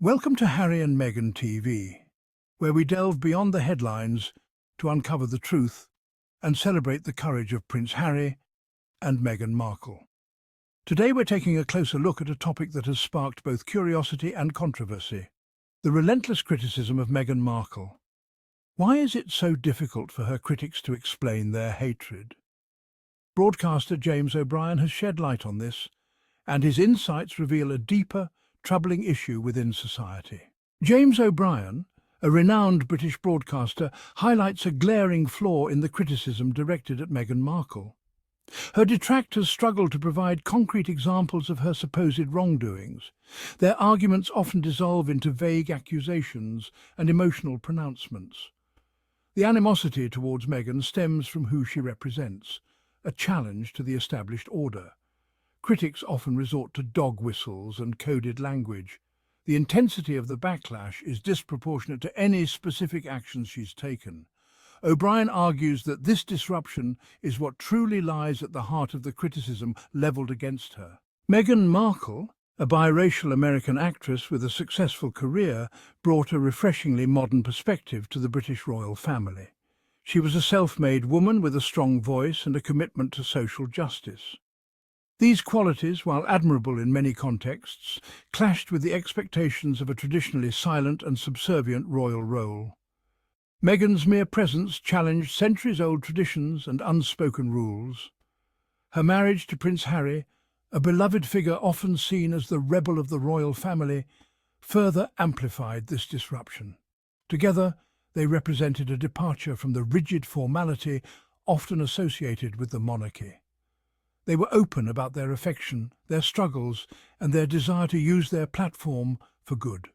Welcome to Harry and Meghan TV, where we delve beyond the headlines to uncover the truth and celebrate the courage of Prince Harry and Meghan Markle. Today we're taking a closer look at a topic that has sparked both curiosity and controversy: the relentless criticism of Meghan Markle. Why is it so difficult for her critics to explain their hatred? Broadcaster James O'Brien has shed light on this, and his insights reveal a deeper, troubling issue within society. James O'Brien, a renowned British broadcaster, highlights a glaring flaw in the criticism directed at Meghan Markle. Her detractors struggle to provide concrete examples of her supposed wrongdoings. Their arguments often dissolve into vague accusations and emotional pronouncements. The animosity towards Meghan stems from who she represents, a challenge to the established order. Critics often resort to dog whistles and coded language. The intensity of the backlash is disproportionate to any specific actions she's taken. O'Brien argues that this disruption is what truly lies at the heart of the criticism levelled against her. Meghan Markle, a biracial American actress with a successful career, brought a refreshingly modern perspective to the British royal family. She was a self-made woman with a strong voice and a commitment to social justice. These qualities, while admirable in many contexts, clashed with the expectations of a traditionally silent and subservient royal role. Meghan's mere presence challenged centuries-old traditions and unspoken rules. Her marriage to Prince Harry, a beloved figure often seen as the rebel of the royal family, further amplified this disruption. Together, they represented a departure from the rigid formality often associated with the monarchy. They were open about their affection, their struggles, and their desire to use their platform for good.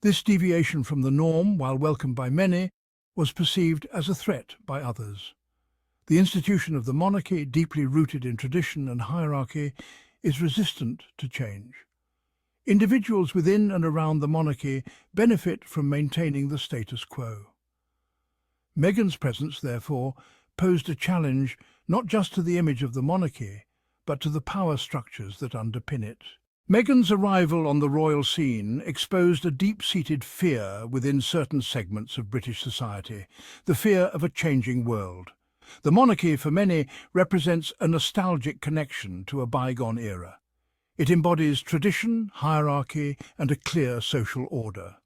This deviation from the norm, while welcomed by many, was perceived as a threat by others. The institution of the monarchy, deeply rooted in tradition and hierarchy, is resistant to change. Individuals within and around the monarchy benefit from maintaining the status quo. Meghan's presence, therefore, posed a challenge not just to the image of the monarchy, but to the power structures that underpin it. Meghan's arrival on the royal scene exposed a deep-seated fear within certain segments of British society, the fear of a changing world. The monarchy, for many, represents a nostalgic connection to a bygone era. It embodies tradition, hierarchy, and a clear social order.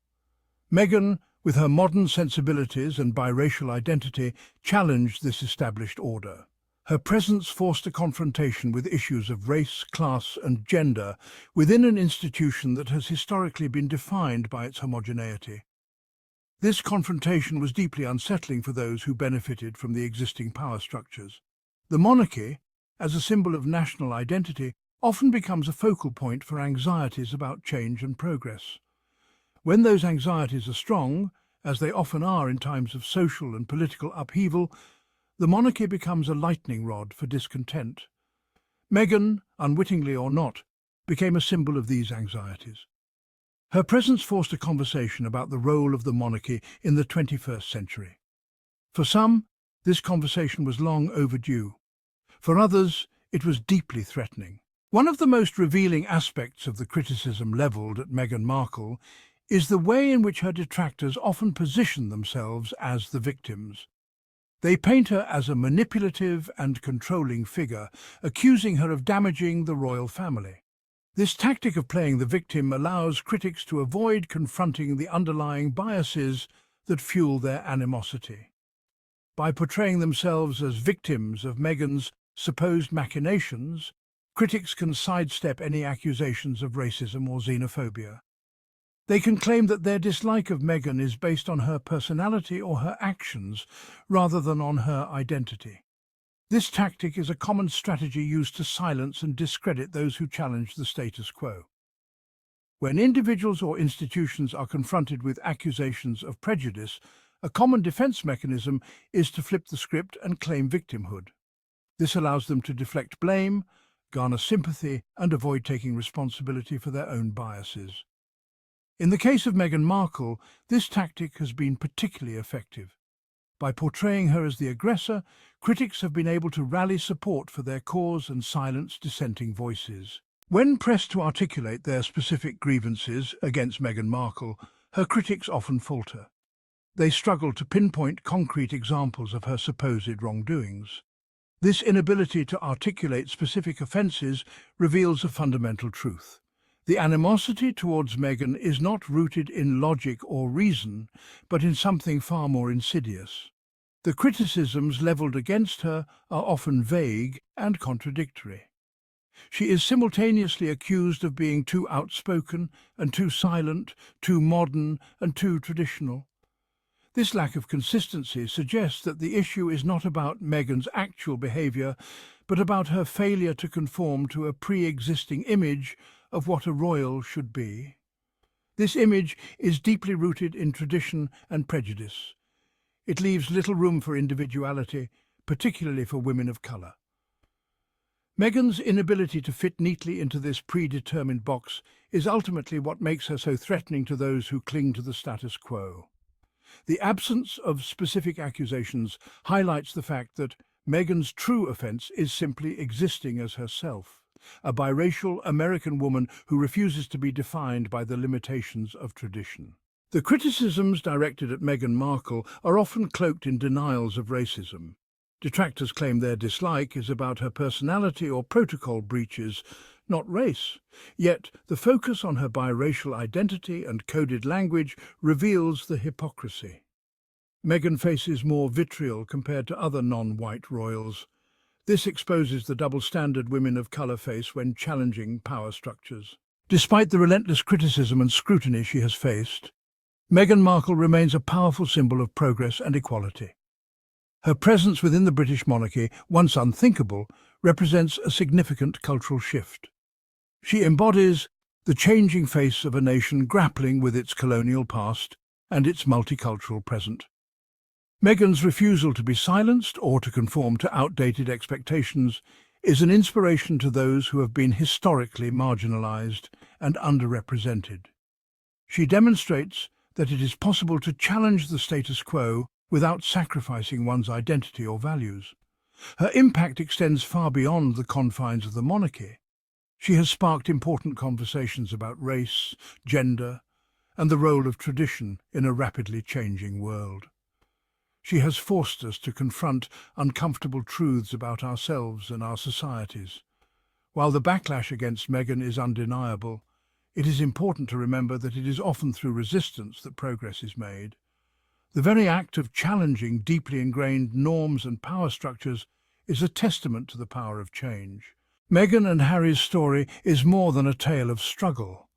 Meghan, with her modern sensibilities and biracial identity, challenged this established order. Her presence forced a confrontation with issues of race, class, and gender within an institution that has historically been defined by its homogeneity. This confrontation was deeply unsettling for those who benefited from the existing power structures. The monarchy, as a symbol of national identity, often becomes a focal point for anxieties about change and progress. When those anxieties are strong, as they often are in times of social and political upheaval, the monarchy becomes a lightning rod for discontent. Meghan, unwittingly or not, became a symbol of these anxieties. Her presence forced a conversation about the role of the monarchy in the 21st century. For some, this conversation was long overdue. For others, it was deeply threatening. One of the most revealing aspects of the criticism levelled at Meghan Markle is the way in which her detractors often position themselves as the victims. They paint her as a manipulative and controlling figure, accusing her of damaging the royal family. This tactic of playing the victim allows critics to avoid confronting the underlying biases that fuel their animosity. By portraying themselves as victims of Meghan's supposed machinations, critics can sidestep any accusations of racism or xenophobia. They can claim that their dislike of Meghan is based on her personality or her actions, rather than on her identity. This tactic is a common strategy used to silence and discredit those who challenge the status quo. When individuals or institutions are confronted with accusations of prejudice, a common defense mechanism is to flip the script and claim victimhood. This allows them to deflect blame, garner sympathy, and avoid taking responsibility for their own biases. In the case of Meghan Markle, this tactic has been particularly effective. By portraying her as the aggressor, critics have been able to rally support for their cause and silence dissenting voices. When pressed to articulate their specific grievances against Meghan Markle, her critics often falter. They struggle to pinpoint concrete examples of her supposed wrongdoings. This inability to articulate specific offences reveals a fundamental truth. The animosity towards Meghan is not rooted in logic or reason, but in something far more insidious. The criticisms levelled against her are often vague and contradictory. She is simultaneously accused of being too outspoken and too silent, too modern and too traditional. This lack of consistency suggests that the issue is not about Meghan's actual behaviour, but about her failure to conform to a pre-existing image of what a royal should be. This image is deeply rooted in tradition and prejudice. It leaves little room for individuality, particularly for women of colour. Meghan's inability to fit neatly into this predetermined box is ultimately what makes her so threatening to those who cling to the status quo. The absence of specific accusations highlights the fact that Meghan's true offence is simply existing as herself, a biracial American woman who refuses to be defined by the limitations of tradition. The criticisms directed at Meghan Markle are often cloaked in denials of racism. Detractors claim their dislike is about her personality or protocol breaches, not race. Yet the focus on her biracial identity and coded language reveals the hypocrisy. Meghan faces more vitriol compared to other non-white royals. This exposes the double standard women of colour face when challenging power structures. Despite the relentless criticism and scrutiny she has faced, Meghan Markle remains a powerful symbol of progress and equality. Her presence within the British monarchy, once unthinkable, represents a significant cultural shift. She embodies the changing face of a nation grappling with its colonial past and its multicultural present. Meghan's refusal to be silenced or to conform to outdated expectations is an inspiration to those who have been historically marginalised and underrepresented. She demonstrates that it is possible to challenge the status quo without sacrificing one's identity or values. Her impact extends far beyond the confines of the monarchy. She has sparked important conversations about race, gender, and the role of tradition in a rapidly changing world. She has forced us to confront uncomfortable truths about ourselves and our societies. While the backlash against Meghan is undeniable, it is important to remember that it is often through resistance that progress is made. The very act of challenging deeply ingrained norms and power structures is a testament to the power of change. Meghan and Harry's story is more than a tale of struggle.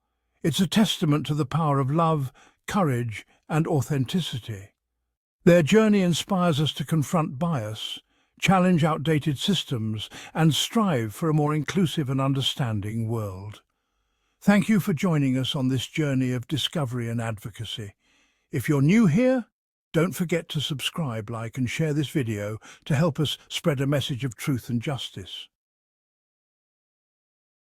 It's a testament to the power of love, courage, and authenticity. Their journey inspires us to confront bias, challenge outdated systems, and strive for a more inclusive and understanding world. Thank you for joining us on this journey of discovery and advocacy. If you're new here, don't forget to subscribe, like, and share this video to help us spread a message of truth and justice.